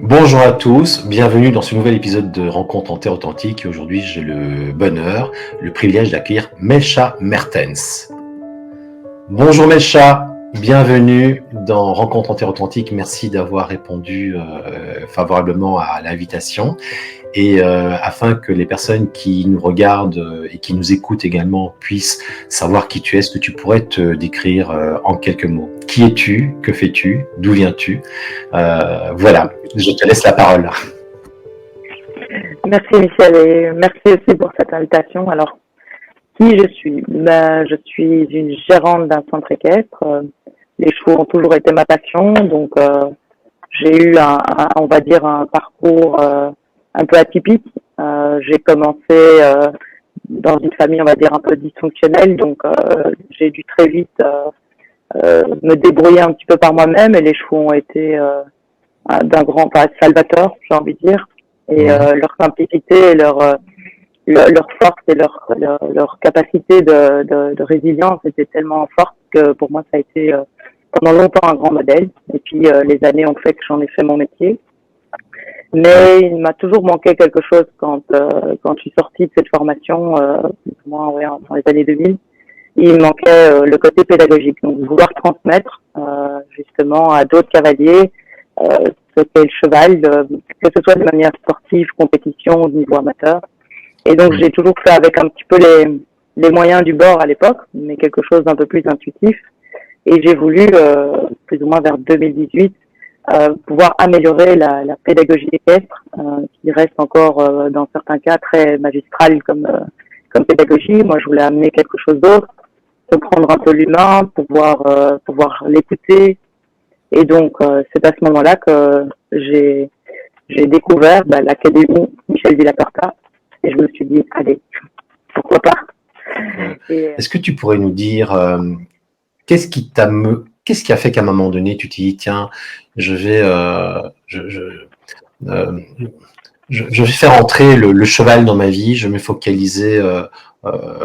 Bonjour à tous, bienvenue dans ce nouvel épisode de Rencontre en Terre Authentique. Et aujourd'hui, j'ai le bonheur, le privilège d'accueillir Melcha Mertens. Bonjour Melcha, bienvenue dans Rencontre en Terre Authentique. Merci d'avoir répondu favorablement à l'invitation. Et afin que les personnes qui nous regardent et qui nous écoutent également puissent savoir qui tu es, est-ce que tu pourrais te décrire en quelques mots? Qui es-tu? Que fais-tu? D'où viens-tu? Voilà, je te laisse la parole. Merci Michel et merci aussi pour cette invitation. Alors, qui je suis? Je suis une gérante d'un centre équestre. Les chevaux ont toujours été ma passion, donc j'ai eu on va dire un parcours un peu atypique. J'ai commencé dans une famille, on va dire, un peu dysfonctionnelle, donc j'ai dû très vite me débrouiller un petit peu par moi-même et les chevaux ont été d'un grand, enfin, salvateur, j'ai envie de dire, et leur simplicité et leur force et leur capacité de résilience était tellement forte que pour moi ça a été pendant longtemps un grand modèle. Et puis les années ont fait que j'en ai fait mon métier. Mais il m'a toujours manqué quelque chose quand je suis sortie de cette formation, moi ouais, dans les années 2000. Il me manquait le côté pédagogique, donc vouloir transmettre justement à d'autres cavaliers ce qu'est le cheval, que ce soit de manière sportive, compétition, au niveau amateur. Et donc j'ai toujours fait avec un petit peu les moyens du bord à l'époque, mais quelque chose d'un peu plus intuitif. Et j'ai voulu, plus ou moins vers 2018, pouvoir améliorer la pédagogie équestre, qui reste encore dans certains cas très magistrale comme pédagogie. Moi je voulais amener quelque chose d'autre, comprendre un peu l'humain, pouvoir l'écouter. Et donc c'est à ce moment-là que j'ai découvert l'académie Michel Villacorta et je me suis dit allez, pourquoi pas. Est-ce que tu pourrais nous dire qu'est-ce qui a fait qu'à un moment donné tu t'es dit tiens, je vais faire entrer le cheval dans ma vie, je vais me focaliser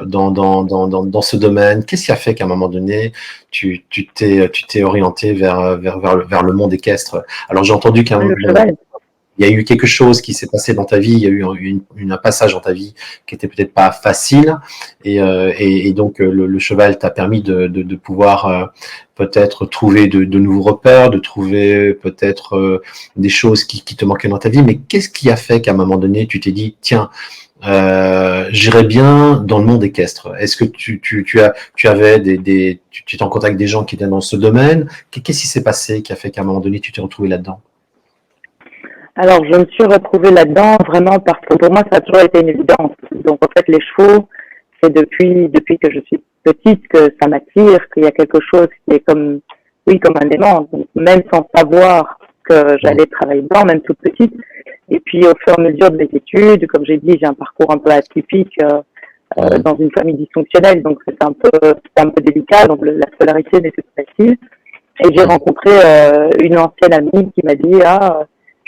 dans ce domaine. Qu'est-ce qui a fait qu'à un moment donné, tu t'es orienté vers le monde équestre? Alors j'ai entendu il y a eu quelque chose qui s'est passé dans ta vie, il y a eu un passage dans ta vie qui était peut-être pas facile, et donc le cheval t'a permis de pouvoir peut-être trouver de nouveaux repères, de trouver peut-être des choses qui te manquaient dans ta vie. Mais qu'est-ce qui a fait qu'à un moment donné, tu t'es dit, tiens, j'irais bien dans le monde équestre? Est-ce que tu avais tu étais en contact avec des gens qui étaient dans ce domaine? Qu'est-ce qui s'est passé qui a fait qu'à un moment donné, tu t'es retrouvé là-dedans? Alors, je me suis retrouvée là-dedans vraiment parce que pour moi, ça a toujours été une évidence. Donc, en fait, les chevaux, c'est depuis que je suis petite que ça m'attire, qu'il y a quelque chose qui est comme un aimant. Donc, même sans savoir que j'allais travailler dedans, même toute petite. Et puis, au fur et à mesure de mes études, comme j'ai dit, j'ai un parcours un peu atypique dans une famille dysfonctionnelle, donc c'est un peu délicat. Donc, la scolarité n'était pas facile. Et j'ai rencontré une ancienne amie qui m'a dit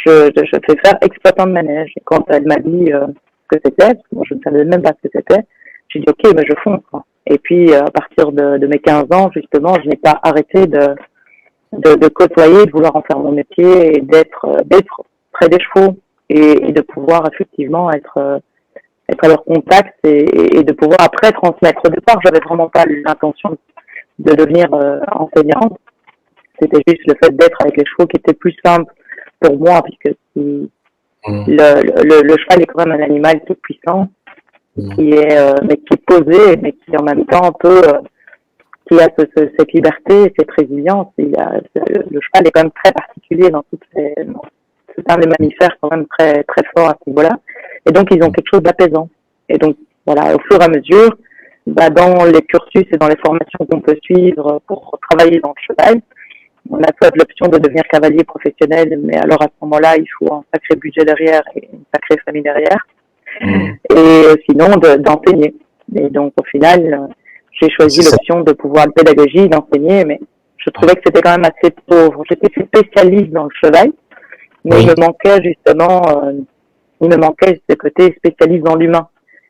je fais faire exploitant de manège. Et quand elle m'a dit ce que c'était, parce que moi je ne savais même pas ce que c'était, j'ai dit ok, je fonce. Quoi. Et puis à partir de mes 15 ans, justement, je n'ai pas arrêté de côtoyer, de vouloir en faire mon métier et d'être près des chevaux et de pouvoir effectivement être à leur contact et de pouvoir après transmettre. Au départ, j'avais vraiment pas l'intention de devenir enseignante. C'était juste le fait d'être avec les chevaux qui était plus simple pour moi, puisque le cheval est quand même un animal qui est puissant, mais qui est posé, mais qui en même temps qui a cette liberté, cette résilience. Le cheval est quand même très particulier c'est un des mammifères quand même très très fort à ce niveau-là. Et donc ils ont quelque chose d'apaisant. Et donc voilà, au fur et à mesure, dans les cursus et dans les formations qu'on peut suivre pour travailler dans le cheval, on a soit l'option de devenir cavalier professionnel, mais alors à ce moment-là, il faut un sacré budget derrière et une sacrée famille derrière. Et sinon, d'enseigner. Et donc, au final, j'ai choisi l'option de pouvoir la pédagogie, d'enseigner, mais je trouvais que c'était quand même assez pauvre. J'étais spécialiste dans le cheval, mais il me manquait ce côté spécialiste dans l'humain.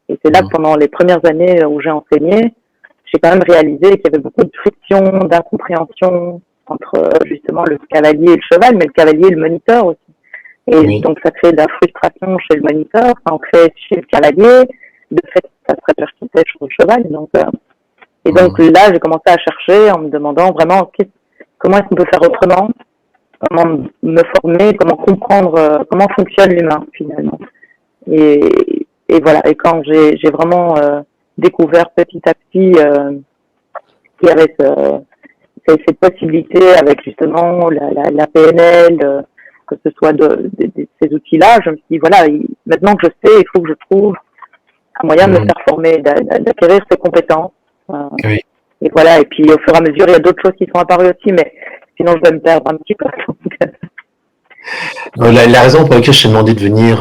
Et c'est là que pendant les premières années où j'ai enseigné, j'ai quand même réalisé qu'il y avait beaucoup de friction, d'incompréhension entre justement le cavalier et le cheval, mais le cavalier et le moniteur aussi. Et Oui. donc, ça crée de la frustration chez le moniteur, ça en crée chez le cavalier. De fait, ça se répercutait sur le cheval. Et donc là, j'ai commencé à chercher en me demandant vraiment comment est-ce qu'on peut faire autrement, comment me former, comment comprendre comment fonctionne l'humain finalement. Et voilà. Et quand j'ai vraiment découvert petit à petit qu'il y avait cette possibilité avec justement la PNL, que ce soit ces outils-là, je me suis dit voilà, maintenant que je sais, il faut que je trouve un moyen de me faire former, d'acquérir ces compétences. Oui. Et voilà, et puis au fur et à mesure, il y a d'autres choses qui sont apparues aussi, mais sinon je vais me perdre un petit peu. La raison pour laquelle je t'ai demandé de venir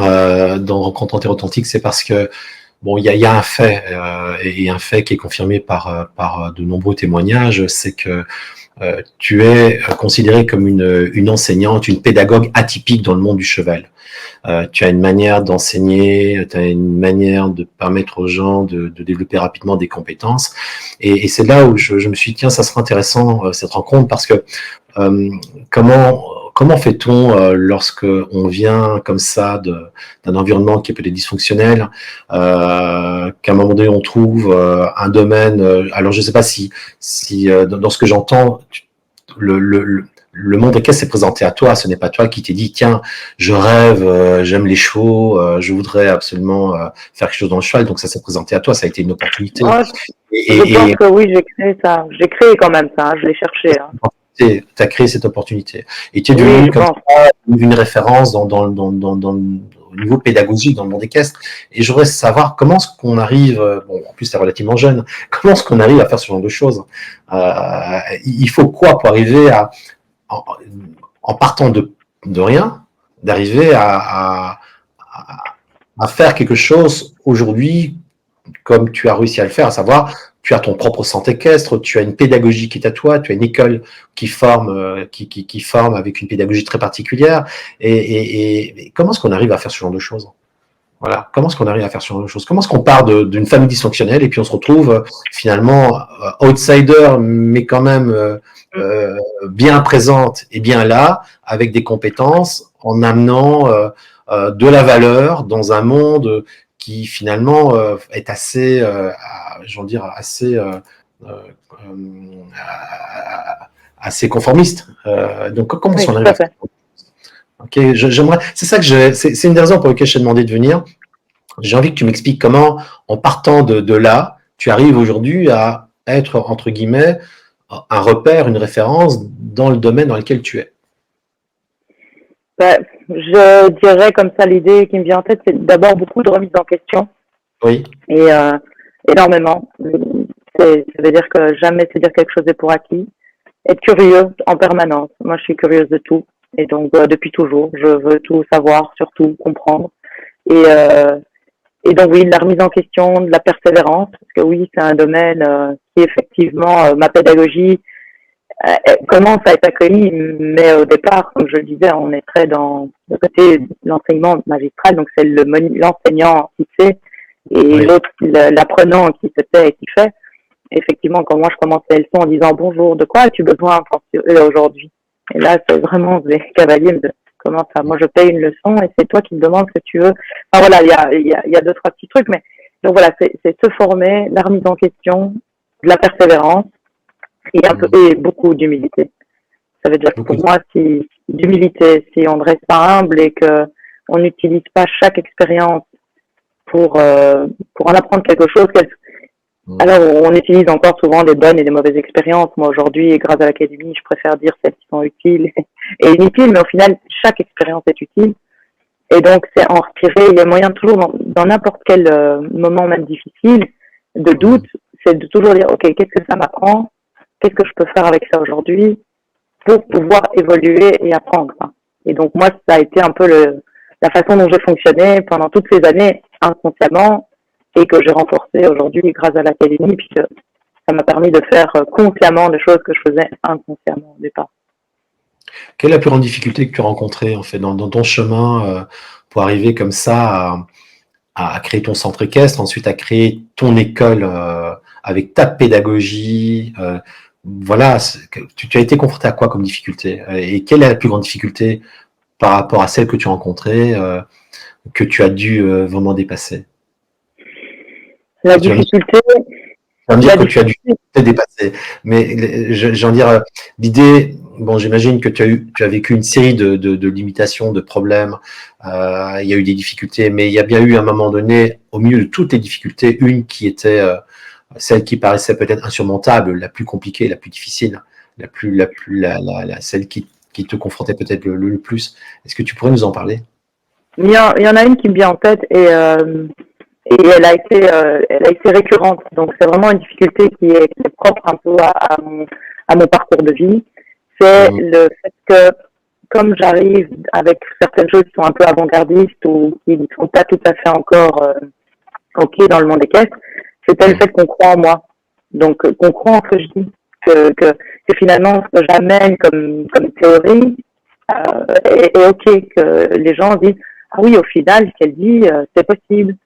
dans Rencontre Authentique, c'est parce que bon, il y a un fait, et un fait qui est confirmé par de nombreux témoignages, c'est que tu es considérée comme une enseignante, une pédagogue atypique dans le monde du cheval. Tu as une manière d'enseigner, tu as une manière de permettre aux gens de développer rapidement des compétences. Et c'est là où je me suis dit, tiens, ça sera intéressant cette rencontre, parce que comment fait-on lorsque on vient comme ça d'un environnement qui est peut-être dysfonctionnel, qu'à un moment donné on trouve un domaine. Alors je ne sais pas si dans ce que j'entends, le monde équestre s'est présenté à toi. Ce n'est pas toi qui t'es dit tiens, je rêve, j'aime les chevaux, je voudrais absolument faire quelque chose dans le cheval. Donc ça s'est présenté à toi. Ça a été une opportunité. Moi, je pense que oui, j'ai créé ça. J'ai créé quand même ça. Je l'ai cherché. Tu as créé cette opportunité. Et tu es Oui, devenu je comme pense. ça une référence au niveau pédagogique dans le monde équestre. Et je voudrais savoir comment est-ce qu'on arrive, bon, en plus tu es relativement jeune, comment est-ce qu'on arrive à faire ce genre de choses. Il faut quoi pour arriver en partant de rien, d'arriver à faire quelque chose aujourd'hui comme tu as réussi à le faire, à savoir, tu as ton propre centre équestre, tu as une pédagogie qui est à toi, tu as une école qui forme, qui forme avec une pédagogie très particulière. Et comment est-ce qu'on arrive à faire ce genre de choses? Voilà. Comment est-ce qu'on arrive à faire ce genre de choses? Comment est-ce qu'on part d'une famille dysfonctionnelle et puis on se retrouve finalement outsider, mais quand même bien présente et bien là, avec des compétences, en amenant de la valeur dans un monde qui finalement est assez, j'en dire, assez conformiste. Donc comment est-ce Oui, qu'on tout arrive à à faire? fait. Ok, j'aimerais. C'est ça que c'est une des raisons pour lesquelles je t'ai demandé de venir. J'ai envie que tu m'expliques comment, en partant de là, tu arrives aujourd'hui à être entre guillemets un repère, une référence dans le domaine dans lequel tu es. Je dirais comme ça, l'idée qui me vient en tête, c'est d'abord beaucoup de remise en question. Oui. Et énormément. Ça veut dire que jamais se dire quelque chose est pour acquis. Être curieux en permanence. Moi, je suis curieuse de tout. Et donc, depuis toujours, je veux tout savoir, surtout comprendre. Et, et donc, oui, de la remise en question, de la persévérance. Parce que oui, c'est un domaine qui, effectivement, ma pédagogie commence à être accueillie. Mais au départ, comme je le disais, on est très dans le côté de l'enseignement magistral. Donc, c'est l'enseignant qui sait et Oui. l'autre, l'apprenant qui se tait et qui fait. Effectivement, quand moi je commence les leçons en disant bonjour, de quoi as-tu besoin aujourd'hui? Et là, c'est vraiment des cavaliers de comment ça? Moi, je paye une leçon et c'est toi qui me demandes ce que tu veux. Enfin voilà, il y a deux, trois petits trucs, mais donc voilà, c'est se former, la remise en question, de la persévérance et un peu et beaucoup d'humilité. Ça veut dire Beaucoup pour moi, si d'humilité, si on ne reste pas humble et que on n'utilise pas chaque expérience pour en apprendre quelque chose, alors, on utilise encore souvent des bonnes et des mauvaises expériences. Moi, aujourd'hui, grâce à l'académie, je préfère dire celles qui sont utiles et inutiles, mais au final, chaque expérience est utile. Et donc, c'est en retirer, il y a moyen toujours, dans n'importe quel moment même difficile, de doute, c'est de toujours dire, OK, qu'est-ce que ça m'apprend? Qu'est-ce que je peux faire avec ça aujourd'hui pour pouvoir évoluer et apprendre? Et donc, moi, ça a été un peu la façon dont j'ai fonctionné pendant toutes ces années, inconsciemment, et que j'ai renforcé aujourd'hui grâce à l'académie, puisque ça m'a permis de faire consciemment des choses que je faisais inconsciemment au départ. Quelle est la plus grande difficulté que tu as rencontrée en fait dans ton chemin pour arriver comme ça à créer ton centre équestre, ensuite à créer ton école avec ta pédagogie voilà, tu as été confronté à quoi comme difficulté et quelle est la plus grande difficulté par rapport à celles que tu as rencontrées, que tu as dû vraiment dépasser? La Tu vas me difficulté, dire la que tu as dû difficulté, te dépasser. Mais j'ai envie de dire, l'idée, bon, j'imagine que tu as vécu une série de limitations, de problèmes. Il y a eu des difficultés, mais il y a bien eu à un moment donné, au milieu de toutes les difficultés, une qui était celle qui paraissait peut-être insurmontable, la plus compliquée, la plus difficile, celle qui te confrontait peut-être le plus. Est-ce que tu pourrais nous en parler? il y en a une qui me vient en tête et elle a été récurrente. Donc c'est vraiment une difficulté qui est propre un peu à mon parcours de vie. C'est Mmh. le fait que comme j'arrive avec certaines choses qui sont un peu avant-gardistes ou qui ne sont pas tout à fait encore ok dans le monde équestre, c'était le Mmh. fait qu'on croit en moi. Donc qu'on croit en ce que je dis, que finalement ce que j'amène comme théorie est ok, que les gens disent ah oui au final ce qu'elle dit c'est possible.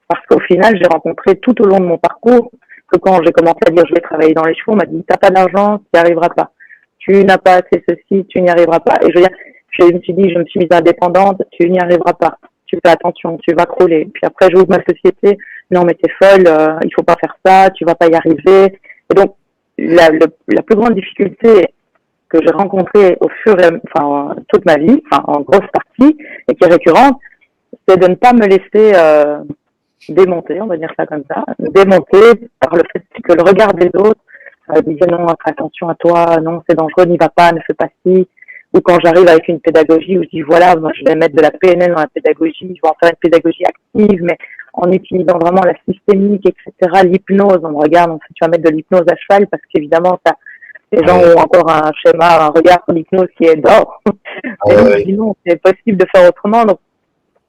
Parce qu'au final, j'ai rencontré tout au long de mon parcours que quand j'ai commencé à dire je vais travailler dans les chevaux, on m'a dit t'as pas d'argent, tu n'y arriveras pas. Tu n'as pas assez ceci, tu n'y arriveras pas. Et je veux dire, je me suis dit, je me suis mise indépendante, tu n'y arriveras pas. Tu fais attention, tu vas crouler. Puis après, j'ouvre ma société, non mais t'es folle, il faut pas faire ça, tu vas pas y arriver. Et donc, la plus grande difficulté que j'ai rencontrée au fur et enfin toute ma vie, enfin en grosse partie, et qui est récurrente, c'est de ne pas me laisser démonter, on va dire ça comme ça, démonter par le fait que le regard des autres disait non, fais attention à toi, non, c'est dangereux, n'y va pas, ne fais pas ci. Ou quand j'arrive avec une pédagogie où je dis voilà, moi je vais mettre de la PNL dans la pédagogie, je vais en faire une pédagogie active, mais en utilisant vraiment la systémique, etc., l'hypnose, on me regarde, on fait, tu vas mettre de l'hypnose à cheval parce qu'évidemment, ça, les gens Ouais. ont encore un schéma, un regard sur l'hypnose qui est d'or. Et donc, je Ouais. dis non, c'est possible de faire autrement. Donc,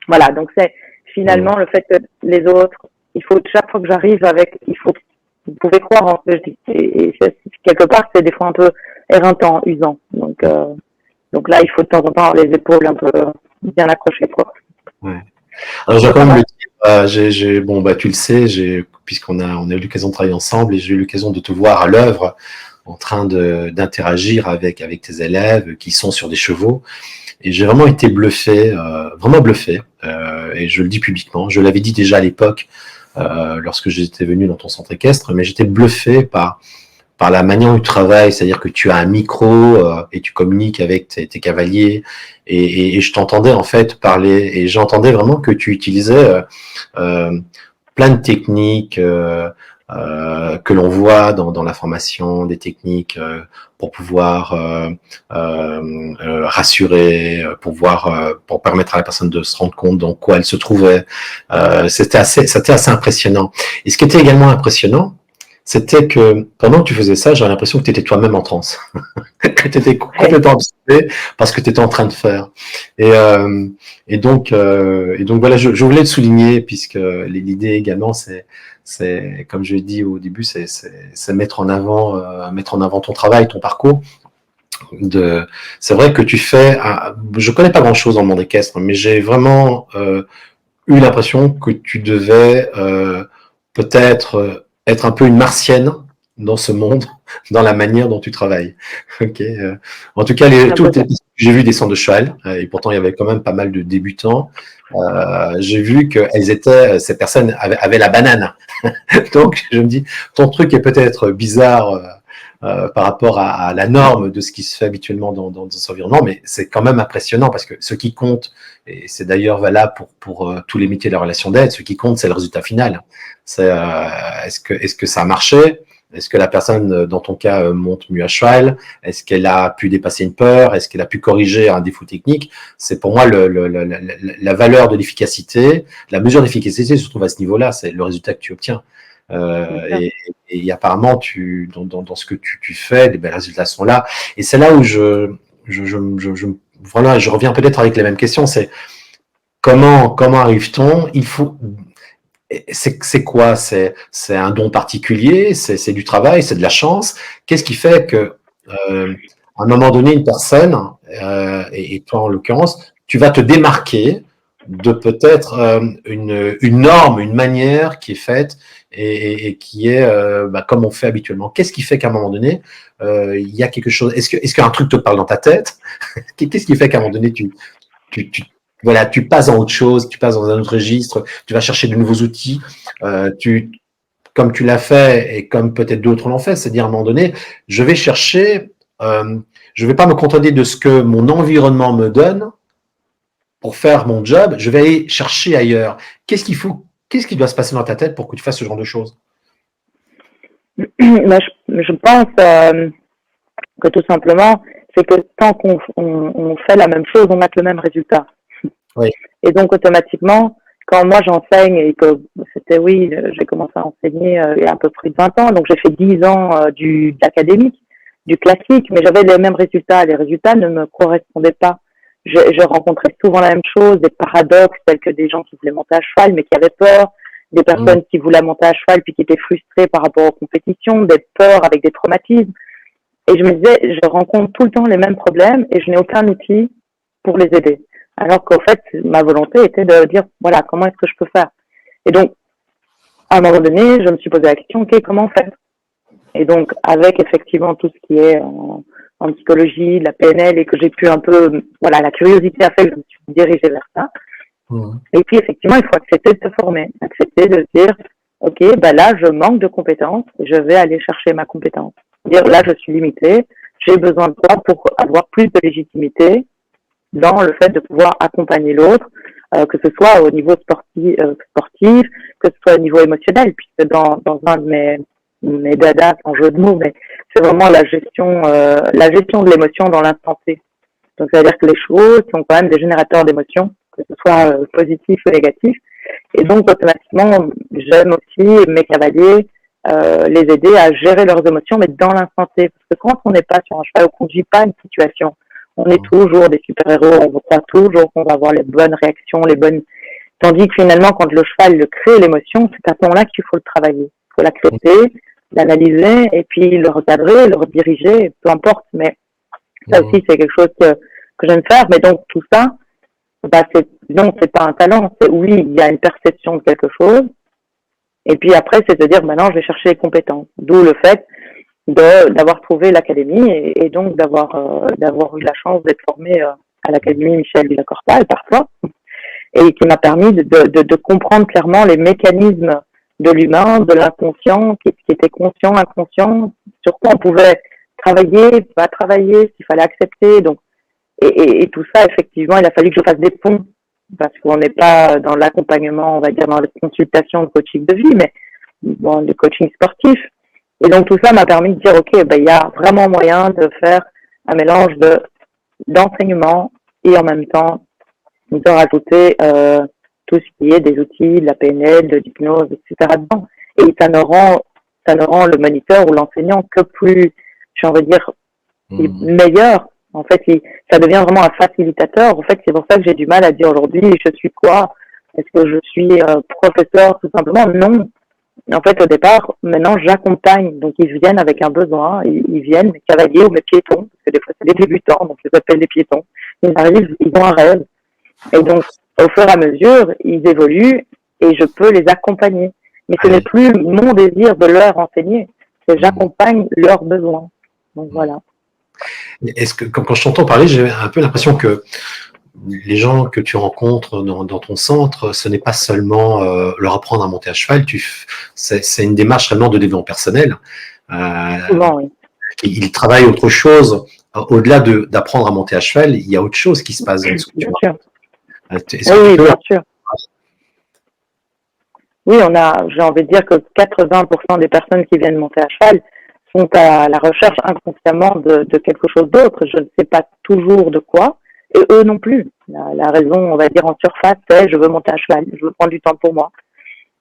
voilà, donc c'est Mmh. finalement le fait que les autres, il faut chaque fois que j'arrive avec, il faut, vous pouvez croire en ce que je dis. Quelque part, c'est des fois un peu éreintant, usant. Donc là, il faut de temps en temps avoir les épaules un peu bien accrochées, quoi. Ouais. Alors, je C'est vais pas quand même mal. le dire, bon, bah, tu le sais, puisqu'on a eu l'occasion de travailler ensemble et j'ai eu l'occasion de te voir à l'œuvre en train d'interagir avec tes élèves qui sont sur des chevaux. Et j'ai vraiment été bluffé, vraiment bluffé. Et je le dis publiquement. Je l'avais dit déjà à l'époque, lorsque j'étais venu dans ton centre équestre, mais j'étais bluffé par la manière dont tu travailles, c'est-à-dire que tu as un micro et tu communiques avec tes cavaliers et je t'entendais en fait parler et j'entendais vraiment que tu utilisais euh, plein de techniques que l'on voit dans la formation, des techniques pour pouvoir rassurer, pour permettre à la personne de se rendre compte dans quoi elle se trouvait. C'était assez impressionnant. Et ce qui était également impressionnant, c'était que pendant que tu faisais ça, j'avais l'impression que tu étais toi-même en transe, que tu étais Ouais. complètement obsédé parce que tu étais en train de faire. Et, euh, et donc voilà, je voulais le souligner puisque l'idée également, c'est comme je l'ai dit au début, c'est mettre en avant ton travail, ton parcours. C'est vrai que tu fais, je connais pas grand-chose dans le monde équestre, mais j'ai vraiment eu l'impression que tu devais peut-être être un peu une martienne dans ce monde, dans la manière dont tu travailles. Ok. En tout cas, C'est un peu ça. j'ai vu des centres de cheval et pourtant il y avait quand même pas mal de débutants. J'ai vu que ces personnes avaient la banane. Donc je me dis, ton truc est peut-être bizarre par rapport à la norme de ce qui se fait habituellement dans ce environnement, mais c'est quand même impressionnant parce que ce qui compte, et c'est d'ailleurs valable pour tous les métiers de la relation d'aide, ce qui compte, c'est le résultat final. C'est est-ce que ça a marché? Est-ce que la personne, dans ton cas, monte mieux à cheval? Est-ce qu'elle a pu dépasser une peur? Est-ce qu'elle a pu corriger un défaut technique? C'est pour moi la valeur de l'efficacité, la mesure d'efficacité se trouve à ce niveau-là, c'est le résultat que tu obtiens. Bien Euh, sûr. et, et apparemment, dans ce que tu fais, les résultats sont là. Et c'est là où voilà, je reviens peut-être avec les mêmes questions. C'est comment arrive-t-on? C'est quoi? C'est un don particulier? C'est du travail? C'est de la chance? Qu'est-ce qui fait que, à un moment donné, une personne, et toi en l'occurrence, tu vas te démarquer de peut-être une norme, une manière qui est faite et qui est comme on fait habituellement. Qu'est-ce qui fait qu'à un moment donné, il y a quelque chose? Est-ce qu'un truc te parle dans ta tête? Qu'est-ce qui fait qu'à un moment donné, tu, tu, voilà, tu passes dans autre chose, tu passes dans un autre registre, tu vas chercher de nouveaux outils, comme tu l'as fait et comme peut-être d'autres l'ont fait, c'est-à-dire à un moment donné, je vais chercher, je vais pas me contenter de ce que mon environnement me donne pour faire mon job, je vais aller chercher ailleurs. Qu'est-ce qui doit se passer dans ta tête pour que tu fasses ce genre de choses? Je pense que tout simplement, c'est que tant qu'on fait la même chose, on a que le même résultat. Oui. Et donc automatiquement, quand moi j'enseigne et que c'était j'ai commencé à enseigner il y a à peu près 20 ans, donc j'ai fait 10 ans d'académique, du classique, mais j'avais les mêmes résultats. Les résultats ne me correspondaient pas. Je rencontrais souvent la même chose, des paradoxes tels que des gens qui voulaient monter à cheval mais qui avaient peur, des personnes qui voulaient monter à cheval puis qui étaient frustrées par rapport aux compétitions, des peurs avec des traumatismes. Et je me disais, je rencontre tout le temps les mêmes problèmes et je n'ai aucun outil pour les aider. Alors qu'en fait, ma volonté était de dire, voilà, comment est-ce que je peux faire? Et donc, à un moment donné, je me suis posé la question, ok, comment faire? Et donc, avec effectivement tout ce qui est en psychologie, la PNL, et que j'ai pu un peu, voilà, la curiosité a fait que je me suis dirigée vers ça. Et puis, effectivement, il faut accepter de se former, accepter de dire, ok, là, je manque de compétences, je vais aller chercher ma compétence. Dire, là, je suis limitée, j'ai besoin de toi pour avoir plus de légitimité dans le fait de pouvoir accompagner l'autre, que ce soit au niveau sportif, que ce soit au niveau émotionnel, puisque dans un de mes dadas, en jeu de mots, mais c'est vraiment la gestion de l'émotion dans l'instant T. Donc, ça veut dire que les chevaux sont quand même des générateurs d'émotions, que ce soit positif ou négatif. Et donc, automatiquement, j'aime aussi mes cavaliers les aider à gérer leurs émotions, mais dans l'instant T. Parce que quand on n'est pas sur un cheval, on ne conduit pas une situation. On est toujours des super-héros, on croit toujours qu'on va avoir les bonnes réactions, les bonnes... Tandis que finalement, quand le cheval le crée l'émotion, c'est à ce moment-là qu'il faut le travailler. Il faut l'accepter, l'analyser, et puis le recadrer, le rediriger, peu importe. Mais ça aussi, c'est quelque chose que j'aime faire. Mais donc, tout ça, c'est pas un talent. C'est oui, il y a une perception de quelque chose. Et puis après, c'est de dire, maintenant, je vais chercher les compétences. D'où le fait d'avoir trouvé l'académie et donc d'avoir eu la chance d'être formée à l'académie Michel Villacorta parfois, et qui m'a permis de comprendre clairement les mécanismes de l'humain, de l'inconscient, qui était conscient, inconscient, sur quoi on pouvait travailler, pas travailler, s'il fallait accepter. Donc, et tout ça, effectivement, il a fallu que je fasse des ponts, parce qu'on n'est pas dans l'accompagnement, on va dire dans les consultations de coaching de vie, mais bon, le coaching sportif. Et donc tout ça m'a permis de dire, ok, il y a vraiment moyen de faire un mélange d'enseignement et en même temps de rajouter tout ce qui est des outils, de la PNL, de l'hypnose, etc. dedans. Et ça ne rend le moniteur ou l'enseignant que plus, j'ai envie de dire, meilleur. En fait, ça devient vraiment un facilitateur. En fait, c'est pour ça que j'ai du mal à dire aujourd'hui, je suis quoi? Est-ce que je suis professeur tout simplement? Non. En fait, au départ, maintenant, j'accompagne. Donc, ils viennent avec un besoin. Ils viennent, mes cavaliers ou mes piétons, parce que des fois, c'est des débutants, donc je les appelle des piétons. Ils arrivent, ils ont un rêve. Et donc, au fur et à mesure, ils évoluent et je peux les accompagner. Mais ce n'est plus mon désir de leur enseigner, c'est j'accompagne leurs besoins. Donc, voilà. Est-ce que, quand je t'entends parler, j'ai un peu l'impression que les gens que tu rencontres dans ton centre, ce n'est pas seulement leur apprendre à monter à cheval, c'est une démarche vraiment de développement personnel. Souvent, oui. Ils travaillent autre chose. Au-delà d'apprendre à monter à cheval, il y a autre chose qui se passe dans ce que tu vois. Oui, bien sûr. Oui, j'ai envie de dire que 80% des personnes qui viennent monter à cheval sont à la recherche inconsciemment de quelque chose d'autre. Je ne sais pas toujours de quoi. Et eux non plus. La raison, on va dire en surface, c'est je veux monter à cheval, je veux prendre du temps pour moi,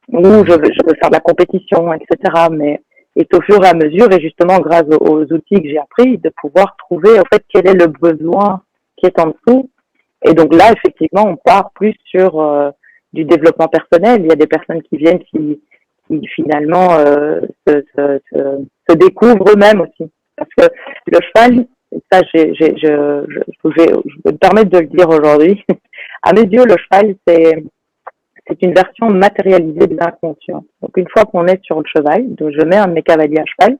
ou je veux faire de la compétition, etc. Mais c'est au fur et à mesure, et justement grâce aux outils que j'ai appris, de pouvoir trouver en fait quel est le besoin qui est en dessous. Et donc là, effectivement, on part plus sur du développement personnel. Il y a des personnes qui viennent qui finalement se découvrent eux-mêmes aussi. Parce que le cheval, ça, je vais me permettre de le dire aujourd'hui. À mes yeux, le cheval, c'est une version matérialisée de l'inconscient. Donc, une fois qu'on est sur le cheval, donc je mets un de mes cavaliers à cheval,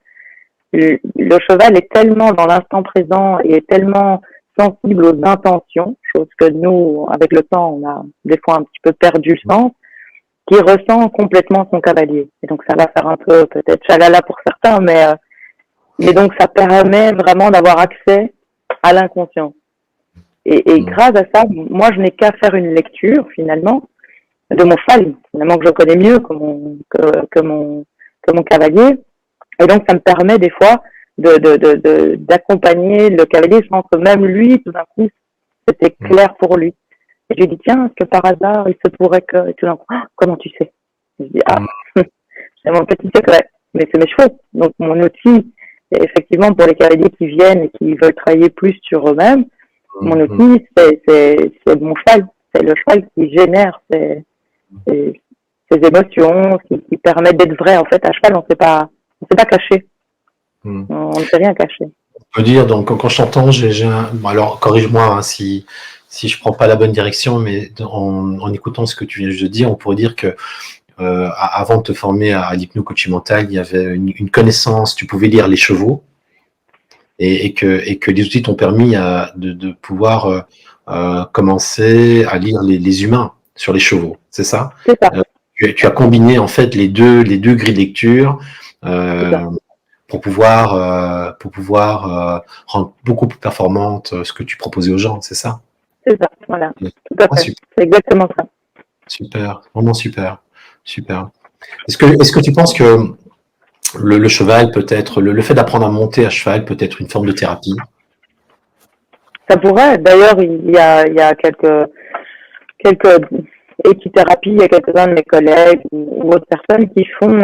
le cheval est tellement dans l'instant présent et est tellement sensible aux intentions, chose que nous, avec le temps, on a des fois un petit peu perdu le sens, qui ressent complètement son cavalier. Et donc ça va faire un peu peut-être chalala pour certains, mais donc ça permet vraiment d'avoir accès à l'inconscient. Et grâce à ça, moi je n'ai qu'à faire une lecture finalement de mon cheval, finalement que je connais mieux que mon cavalier. Et donc ça me permet des fois d'accompagner le cavalier sans que même lui, tout d'un coup, c'était clair pour lui. Et je lui dis, tiens, est-ce que par hasard, il se pourrait que... Et tout d'un coup, oh, comment tu sais? Je dis, c'est mon petit secret, mais c'est mes chevaux. Donc mon outil, effectivement, pour les cavaliers qui viennent et qui veulent travailler plus sur eux-mêmes, mon outil, c'est mon cheval. C'est le cheval qui génère ces émotions, qui permettent d'être vrai. En fait, à cheval, on ne sait pas cacher. On ne sait rien cacher. On peut dire, donc, quand je t'entends, bon, alors, corrige-moi hein, si je prends pas la bonne direction, mais en écoutant ce que tu viens de dire, on pourrait dire que avant de te former à l'hypno-coaching mental, il y avait une connaissance, tu pouvais lire les chevaux, et que les outils t'ont permis de pouvoir commencer à lire les humains sur les chevaux, c'est ça? C'est ça. Tu as combiné en fait les deux grilles de lecture pour pouvoir rendre beaucoup plus performante ce que tu proposais aux gens, c'est ça? C'est ça, voilà. Tout à fait. C'est exactement ça. Super, vraiment super. Est-ce que tu penses que le cheval peut être, le fait d'apprendre à monter à cheval peut être une forme de thérapie? Ça pourrait. D'ailleurs, il y a quelques équithérapies, il y a quelques-uns de mes collègues ou autres personnes qui font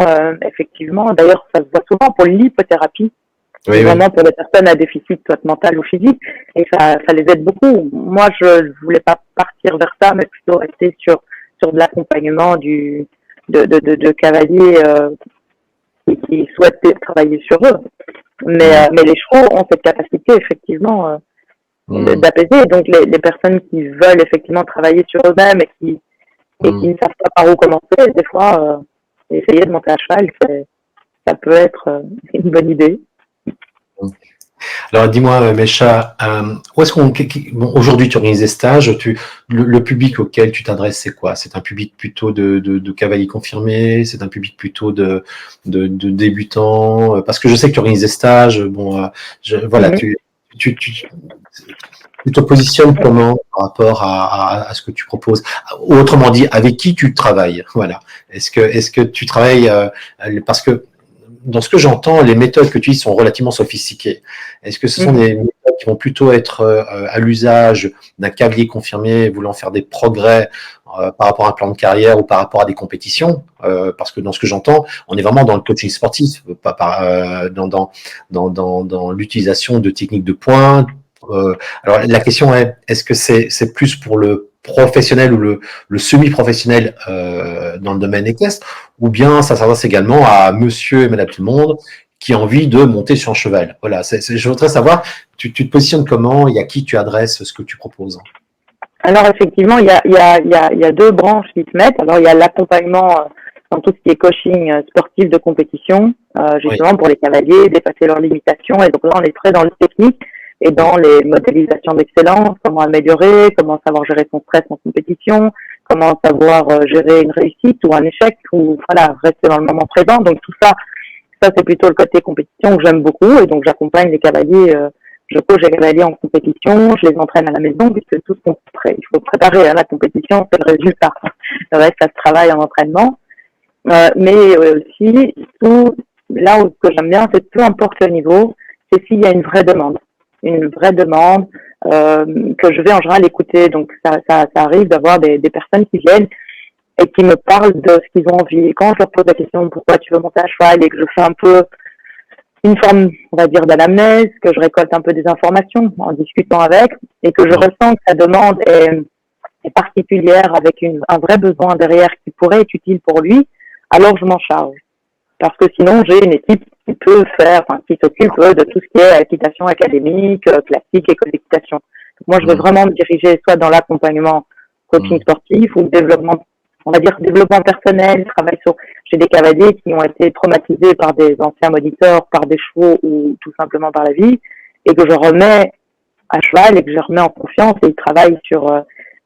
effectivement, d'ailleurs ça se voit souvent pour l'hypothérapie, vraiment pour les personnes à déficit soit mental ou physique, et ça les aide beaucoup. Moi je voulais pas partir vers ça, mais plutôt rester sur de l'accompagnement de cavaliers qui souhaitent travailler sur eux. Mais les chevaux ont cette capacité effectivement d'apaiser. Donc les personnes qui veulent effectivement travailler sur eux-mêmes et qui ne savent pas par où commencer, des fois, essayer de monter à cheval, ça peut être une bonne idée. Alors, dis-moi, Mecha, où est-ce bon, aujourd'hui, tu organises des stages, le public auquel tu t'adresses, c'est quoi? C'est un public plutôt de cavaliers confirmés? C'est un public plutôt de débutants? Parce que je sais que tu organises des stages, bon, voilà, tu te positionnes comment par rapport à ce que tu proposes? Autrement dit, avec qui tu travailles? Voilà. Est-ce que tu travailles parce que dans ce que j'entends, les méthodes que tu utilises sont relativement sophistiquées. Est-ce que ce sont des méthodes qui vont plutôt être à l'usage d'un cavalier confirmé voulant faire des progrès par rapport à un plan de carrière ou par rapport à des compétitions? Parce que dans ce que j'entends, on est vraiment dans le coaching sportif, pas dans l'utilisation de techniques de pointe. Alors la question est-ce que c'est plus pour le professionnel ou le semi-professionnel dans le domaine équestre, ou bien ça s'adresse également à monsieur et madame tout le monde qui a envie de monter sur un cheval? Voilà, je voudrais savoir, tu te positionnes comment et à qui tu adresses ce que tu proposes? Alors effectivement, il y a deux branches qui se mettent. Alors il y a l'accompagnement dans tout ce qui est coaching sportif de compétition, justement pour les cavaliers, dépasser leurs limitations. Et donc là, on est très dans le technique et dans les modélisations d'excellence, comment améliorer, comment savoir gérer son stress en compétition, comment savoir gérer une réussite ou un échec, ou voilà, rester dans le moment présent. Donc tout ça c'est plutôt le côté compétition que j'aime beaucoup, et donc j'accompagne les cavaliers, je coach les cavaliers en compétition, je les entraîne à la maison, puisque tout ce qu'on il faut préparer à la compétition, c'est le résultat. Le reste, ça se travaille en entraînement. Mais aussi, là où ce que j'aime bien, c'est peu importe le niveau, c'est s'il y a une vraie demande que je vais en général écouter. Donc ça arrive d'avoir des personnes qui viennent et qui me parlent de ce qu'ils ont envie. Et quand je leur pose la question de pourquoi tu veux monter à cheval, et que je fais un peu une forme, on va dire, d'anamnèse, que je récolte un peu des informations en discutant avec, et que je ressens que sa demande est particulière, avec un vrai besoin derrière qui pourrait être utile pour lui, alors je m'en charge. Parce que sinon, j'ai une équipe qui peut qui s'occupe de tout ce qui est équitation académique, classique, école d'équitation. Donc moi, je vais vraiment me diriger soit dans l'accompagnement coaching sportif ou développement, on va dire développement personnel, travail j'ai des cavaliers qui ont été traumatisés par des anciens moniteurs, par des chevaux ou tout simplement par la vie, et que je remets à cheval et que je remets en confiance et ils travaillent sur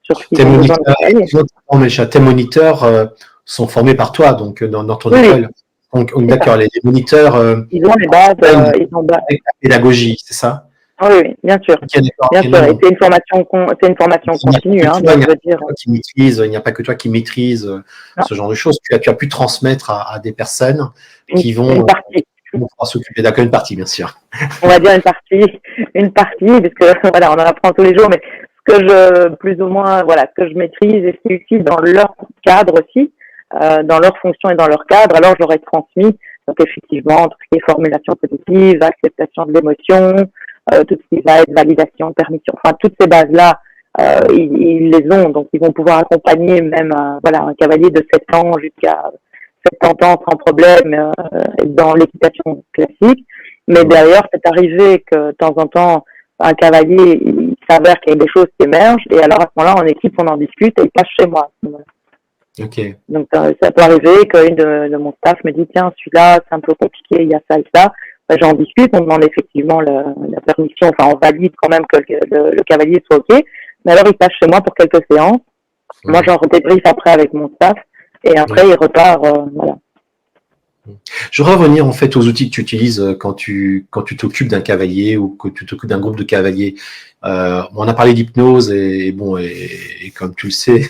ce qu'ils Tes ont besoin de moniteurs, travailler. tes moniteurs sont formés par toi, donc dans ton Oui, oui, école. Donc, c'est ça. d'accord, les moniteurs Ils ont les bases, apprennent ils ont avec la pédagogie, c'est ça? oui, oui, bien sûr. Ok, d'accord, Bien ok, sûr. non, Et non. c'est une formation Il n'y a pas continue, que hein, toi, donc il n'y je a veux pas que dire, toi qui maîtrise, il n'y a pas que toi qui maîtrise non, ce genre de choses. Tu as pu transmettre à des personnes une, qui une vont, partie. pouvoir s'occuper d'accord, une partie, bien sûr. On va dire une partie, parce que voilà, on en apprend tous les jours, mais ce que plus ou moins, voilà, ce que je maîtrise et ce qui est utile dans leur cadre aussi, dans leur fonction et dans leur cadre, alors j'aurais transmis. Donc effectivement, tout ce qui est formulation positive, acceptation de l'émotion, tout ce qui va être validation, permission, enfin toutes ces bases-là, ils les ont, donc ils vont pouvoir accompagner même voilà, un cavalier de 7 ans jusqu'à 70 ans sans problème dans l'équitation classique. Mais Ouais. d'ailleurs, c'est arrivé que de temps en temps, un cavalier, il s'avère qu'il y a des choses qui émergent, et alors à ce moment-là, en équipe, on en discute et il passe chez moi. Ok. Donc ça peut arriver qu'une de mon staff me dit tiens, celui-là, c'est un peu compliqué, il y a ça et ça. Ben, j'en discute, on demande effectivement la permission, enfin on valide quand même que le cavalier soit OK. Mais alors il passe chez moi pour quelques séances. Moi Ouais. j'en redébriefe après avec mon staff et après Ouais. il repart, voilà. Je voudrais revenir en fait aux outils que tu utilises quand tu t'occupes d'un cavalier ou que tu t'occupes d'un groupe de cavaliers. On a parlé d'hypnose et bon et comme tu le sais,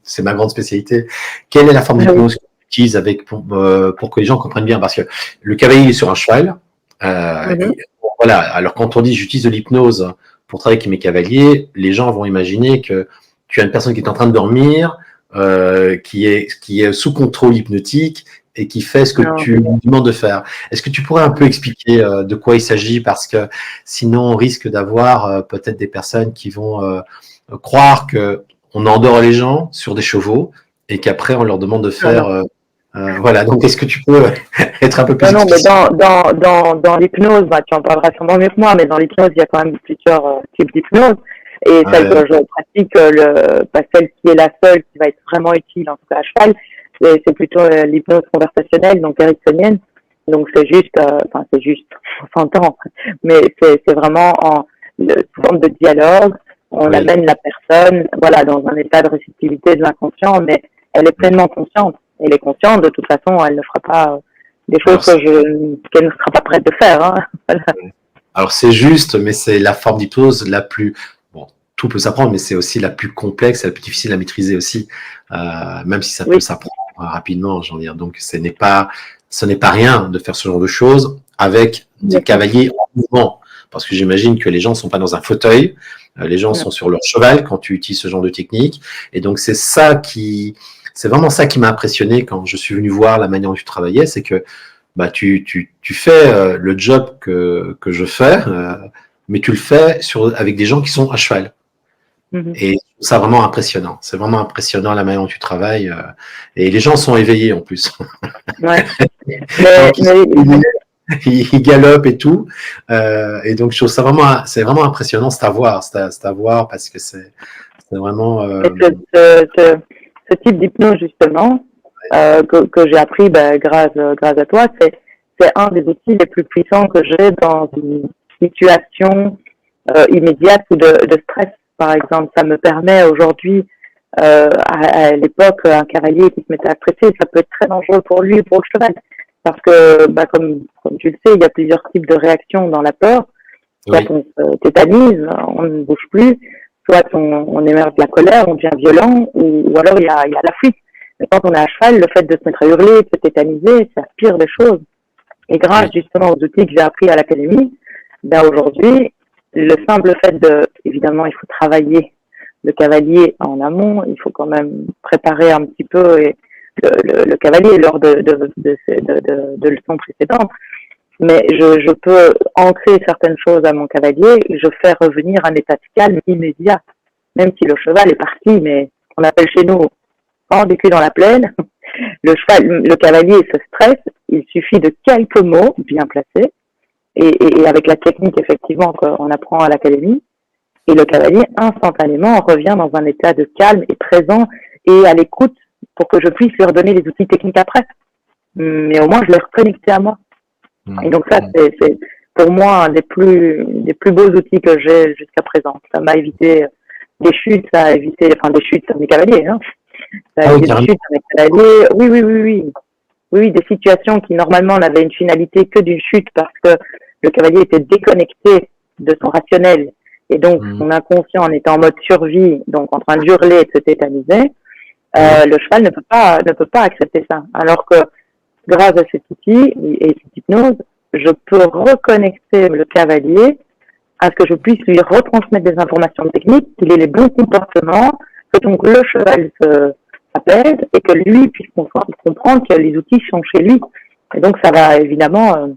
c'est ma grande spécialité. Quelle est la forme Oui. d'hypnose que tu utilises avec pour que les gens comprennent bien? Parce que le cavalier est sur un cheval. Mhm. Voilà. Alors quand on dit j'utilise de l'hypnose pour travailler avec mes cavaliers, les gens vont imaginer que tu as une personne qui est en train de dormir, qui est sous contrôle hypnotique et qui fait ce que Non. tu lui demandes de faire. Est-ce que tu pourrais un peu expliquer de quoi il s'agit? Parce que sinon, on risque d'avoir peut-être des personnes qui vont croire que on endort les gens sur des chevaux et qu'après, on leur demande de Non, faire... non. voilà, donc est-ce que tu peux être un peu plus Non, non, mais explicite? dans l'hypnose, bah, tu en parleras sûrement mieux que moi, mais dans l'hypnose, il y a quand même plusieurs types d'hypnose. Et celle que je pratique, celle qui est la seule qui va être vraiment utile, en tout cas à cheval, c'est plutôt l'hypnose conversationnelle, donc ericksonienne. Donc c'est juste, c'est juste, on s'entend, mais c'est vraiment sous forme de dialogue. On Oui, amène la personne, voilà, dans un état de réceptivité de l'inconscient, mais elle est pleinement consciente. Elle est consciente, de toute façon, elle ne fera pas des choses alors, qu'elle ne sera pas prête de faire. Hein. Voilà. alors c'est juste, mais c'est la forme d'hypnose la plus... Bon, tout peut s'apprendre, mais c'est aussi la plus complexe, la plus difficile à maîtriser aussi, même si ça peut Oui, s'apprendre rapidement, j'en dire. Donc ce n'est pas rien de faire ce genre de choses avec des bien sûr. cavaliers en mouvement, parce que j'imagine que les gens ne sont pas dans un fauteuil, les gens Non. sont sur leur cheval quand tu utilises ce genre de technique, et donc c'est vraiment ça qui m'a impressionné quand je suis venu voir la manière dont tu travaillais, c'est que bah, tu fais le job que je fais, mais tu le fais avec des gens qui sont à cheval. Mhm. Et je trouve ça vraiment impressionnant. C'est vraiment impressionnant la manière dont tu travailles. Et les gens sont éveillés en plus. Ouais. Donc, Mais ils galopent et tout. Et donc, je trouve ça vraiment, c'est vraiment impressionnant. C'est à voir parce que c'est vraiment. mais ce type d'hypnose, justement, que j'ai appris grâce à toi, c'est un des outils les plus puissants que j'ai dans une situation immédiate ou de stress, par exemple. Ça me permet aujourd'hui, à l'époque, un cavalier qui se mettait à stresser, ça peut être très dangereux pour lui et pour le cheval. Parce que, comme tu le sais, il y a plusieurs types de réactions dans la peur. Soit Oui, on se tétanise, on ne bouge plus, soit on émerge de la colère, on devient violent, ou alors il y a la fuite. Mais quand on est à cheval, le fait de se mettre à hurler, de se tétaniser, ça pire des choses. Et grâce oui, justement aux outils que j'ai appris à l'académie, aujourd'hui, le simple fait évidemment, il faut travailler le cavalier en amont, il faut quand même préparer un petit peu le cavalier lors de leçons précédentes. Mais je peux ancrer certaines choses à mon cavalier, je fais revenir un état de calme immédiat, même si le cheval est parti, mais on appelle chez nous hors du cul dans la plaine. Le cavalier se stresse, il suffit de quelques mots bien placés, et avec la technique effectivement qu'on apprend à l'académie, et le cavalier instantanément revient dans un état de calme et présent et à l'écoute pour que je puisse lui redonner les outils techniques après. Mais au moins je l'ai reconnecté à moi. Et donc ça, pour moi un des plus beaux outils que j'ai jusqu'à présent. Ça m'a évité des chutes, ça a évité, enfin des chutes à mes cavaliers, hein. Ça a évité des chutes à mes cavaliers. Oui, des situations qui normalement n'avaient une finalité que d'une chute parce que le cavalier était déconnecté de son rationnel et donc son inconscient en étant en mode survie, donc en train de hurler et de se tétaniser. Le cheval ne peut pas accepter ça. Alors que grâce à cet outil et cette hypnose, je peux reconnecter le cavalier à ce que je puisse lui retransmettre des informations techniques, qu'il ait les bons comportements, que donc le cheval s'apaise et que lui puisse comprendre que les outils sont chez lui. Et donc ça va évidemment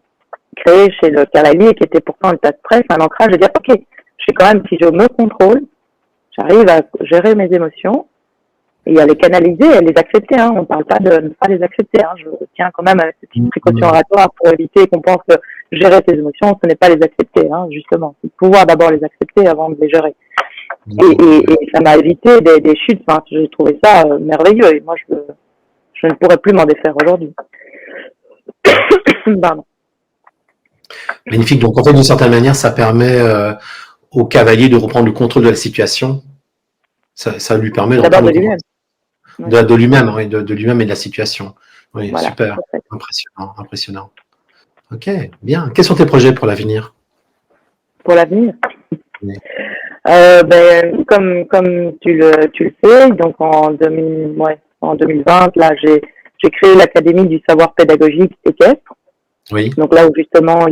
créer chez le cavalier, qui était pourtant en état de stress, un ancrage de dire ok, je sais quand même, si je me contrôle, j'arrive à gérer mes émotions et à les canaliser, à les accepter. Hein. On ne parle pas de ne pas les accepter. Hein. Je tiens quand même à cette petite précaution oratoire pour éviter qu'on pense que gérer ses émotions, ce n'est pas les accepter, hein, justement. C'est pouvoir d'abord les accepter avant de les gérer. Et ça m'a évité des chutes. Enfin, j'ai trouvé ça merveilleux. Et moi, je ne pourrais plus m'en défaire aujourd'hui. Pardon. Magnifique. Donc, en fait, d'une certaine manière, ça permet au cavalier de reprendre le contrôle de la situation. Ça lui permet de reprendre de lui-même. De lui-même, oui, de lui-même et de la situation. Oui, voilà, super. Impressionnant. Ok, bien. Quels sont tes projets pour l'avenir? Pour l'avenir? Oui. Comme tu le sais, donc en 2020, là, j'ai créé l'Académie du savoir pédagogique équestre. Oui. Donc là où justement,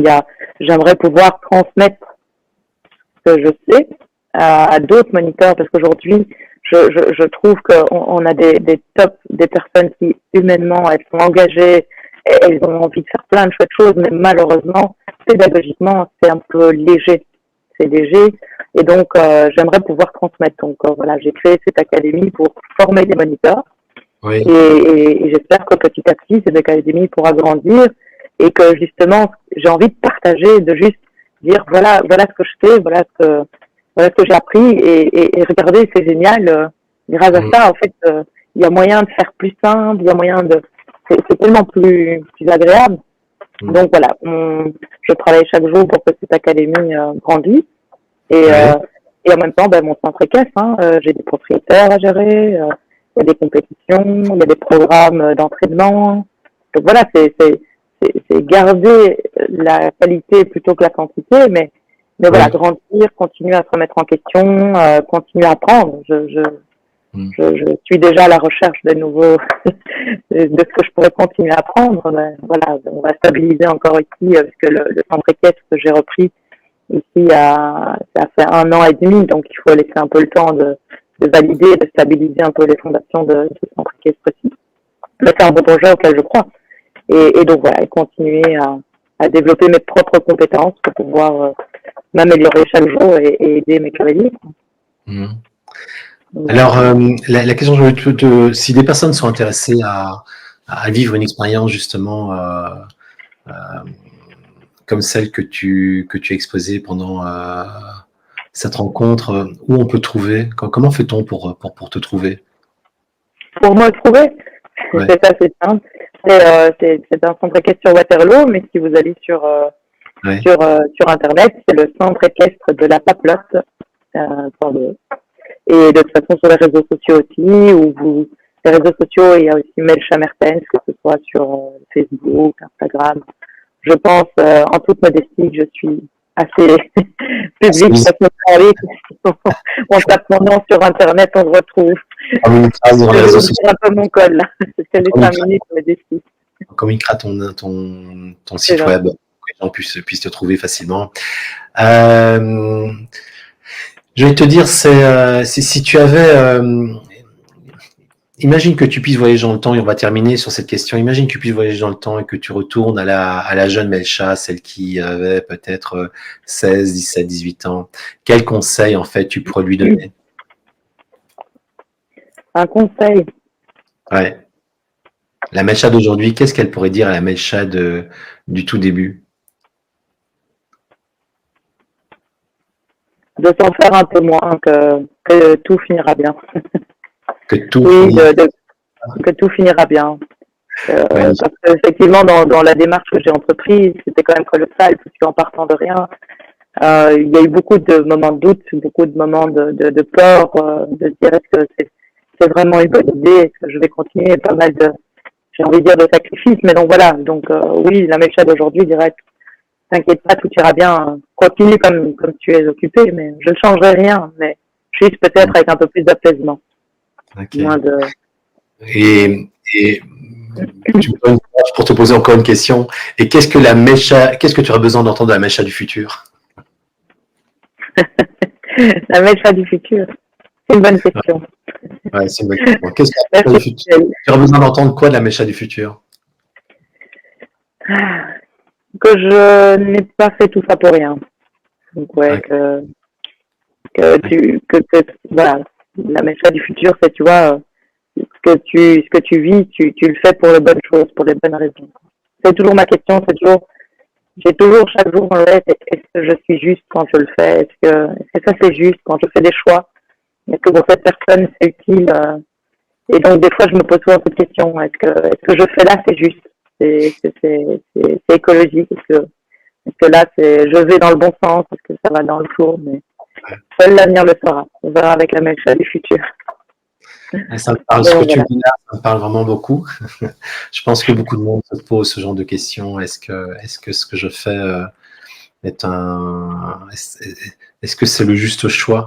j'aimerais pouvoir transmettre ce que je sais à d'autres moniteurs, parce qu'aujourd'hui, je trouve qu'on a des personnes qui, humainement, elles sont engagées, elles ont envie de faire plein de chouettes choses, mais malheureusement, pédagogiquement, c'est un peu léger. C'est léger. Et donc, j'aimerais pouvoir transmettre. Donc, voilà, j'ai créé cette académie pour former des moniteurs. Oui. Et j'espère que petit à petit, cette académie pourra grandir et que justement, j'ai envie de partager, de juste dire voilà ce que je fais, voilà ce que j'ai appris et regardez, c'est génial. Grâce à ça, en fait, il y a moyen de faire plus simple, il y a moyen c'est tellement plus agréable. Donc voilà, je travaille chaque jour pour que cette académie grandisse. Et en même temps, mon centre équestre, hein, j'ai des propriétaires à gérer, il y a des compétitions, il y a des programmes d'entraînement. Donc voilà, c'est garder la qualité plutôt que la quantité, mais voilà, grandir, continuer à se remettre en question, continuer à apprendre. Je suis déjà à la recherche de nouveaux, de ce que je pourrais continuer à apprendre. Mais voilà, on va stabiliser encore ici, parce que le centre équestre que j'ai repris ici, ça fait 1 an et demi, donc il faut laisser un peu le temps de valider, de stabiliser un peu les fondations de ce centre équestre aussi. Mais c'est un bon projet auquel je crois. Et donc voilà, et continuer à développer mes propres compétences pour pouvoir m'améliorer chaque jour et aider mes cavaliers. Alors, la question, si des personnes sont intéressées à vivre une expérience justement comme celle que tu as exposée pendant cette rencontre, où on peut trouver? Comment fait-on pour te trouver? Pour me trouver, c'est assez simple. C'est un centre équestre sur Waterloo, mais si vous allez sur Internet, c'est le centre équestre de la Paplotte. Et de toute façon, sur les réseaux sociaux aussi, les réseaux sociaux, il y a aussi Melcha Mertens, que ce soit sur Facebook, Instagram. Je pense, en toute modestie, que je suis assez public, on tape mon nom sur Internet, on le retrouve. C'est un peu mon col, là. C'est les 5 minutes modestie. On communiquera ton site web pour que les gens puissent te trouver facilement. Je vais te dire, si tu avais... imagine que tu puisses voyager dans le temps, et on va terminer sur cette question. Imagine que tu puisses voyager dans le temps et que tu retournes à la jeune Melcha, celle qui avait peut-être 16, 17, 18 ans. Quel conseil, en fait, tu pourrais lui donner? Un conseil? Ouais. La Melcha d'aujourd'hui, qu'est-ce qu'elle pourrait dire à la Melcha du tout début? De s'en faire un peu moins, que tout finira bien. Que tout, que tout finira bien. magnifique. Parce qu'effectivement, dans la démarche que j'ai entreprise, c'était quand même colossal, puisque en partant de rien, il y a eu beaucoup de moments de doute, beaucoup de moments de peur, de se dire est-ce que c'est vraiment une bonne idée, est-ce que je vais continuer, pas mal de, j'ai envie de dire, de sacrifices, mais donc voilà, donc oui, la Melcha d'aujourd'hui dirait t'inquiète pas, tout ira bien, continue comme tu es occupé, mais je ne changerai rien, mais juste peut-être avec un peu plus d'apaisement, Ok. moins de... Et tu me donnes pour te poser encore une question. Et qu'est-ce que tu aurais besoin d'entendre de la Melcha du futur? La Melcha du futur, c'est une bonne question. Ouais, c'est une bonne question. Qu'est-ce que la Melcha du Merci. futur? Tu aurais besoin d'entendre quoi de la Melcha du futur? Que je n'ai pas fait tout ça pour rien. Donc ouais, Ouais. voilà, la Melcha du futur, c'est, tu vois, ce que tu vis, tu le fais pour les bonnes choses, pour les bonnes raisons. C'est toujours ma question, j'ai toujours chaque jour en tête, est-ce que je suis juste quand je le fais? Est-ce que ça c'est juste quand je fais des choix? Est-ce que pour cette personne c'est utile? Et donc des fois je me pose souvent cette question, est-ce que je fais là c'est juste? C'est écologique? Est-ce que là je vais dans le bon sens? Est-ce que ça va dans le four? Mais seul l'avenir le saura. On verra avec la Melcha du futur. Ça me parle, ce que tu me dis là, ça me parle vraiment beaucoup. Je pense que beaucoup de monde se pose ce genre de questions. Est-ce que ce que je fais est-ce que c'est le juste choix?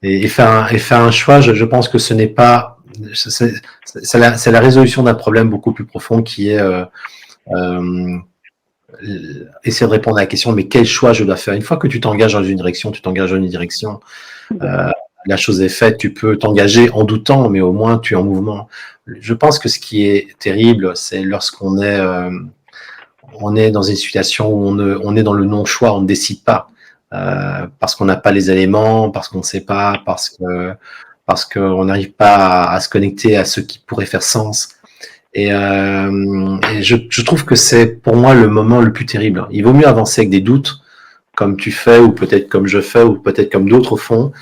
Et faire un choix, je pense que ce n'est pas, c'est la résolution d'un problème beaucoup plus profond qui est essayer de répondre à la question, mais quel choix je dois faire? Une fois que tu t'engages dans une direction, tu t'engages dans une direction. La chose est faite, tu peux t'engager en doutant, mais au moins tu es en mouvement. Je pense que ce qui est terrible, c'est lorsqu'on est, on est dans une situation où on est dans le non-choix, on ne décide pas, parce qu'on n'a pas les éléments, parce qu'on ne sait pas, parce qu'on n'arrive pas à se connecter à ce qui pourrait faire sens. Et je trouve que c'est pour moi le moment le plus terrible. Il vaut mieux avancer avec des doutes, comme tu fais, ou peut-être comme je fais, ou peut-être comme d'autres font,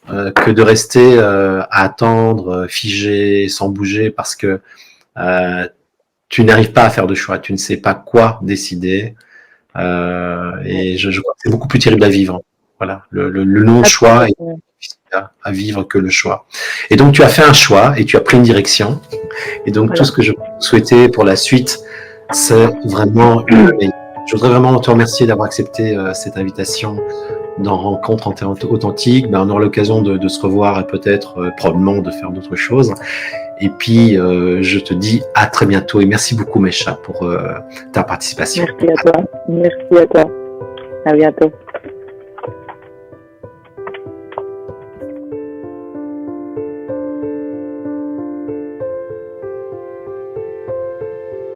que de rester à attendre, figé, sans bouger, parce que tu n'arrives pas à faire de choix, tu ne sais pas quoi décider, et je crois que c'est beaucoup plus terrible à vivre. Voilà, le non-choix est difficile à vivre que le choix. Et donc tu as fait un choix et tu as pris une direction. Et donc tout ce que je souhaitais pour la suite, c'est vraiment je voudrais vraiment te remercier d'avoir accepté cette invitation dans Rencontre authentique. Ben, on aura l'occasion de se revoir et peut-être probablement de faire d'autres choses. Et puis je te dis à très bientôt et merci beaucoup Melcha pour ta participation. Merci à toi. Merci à toi. À bientôt.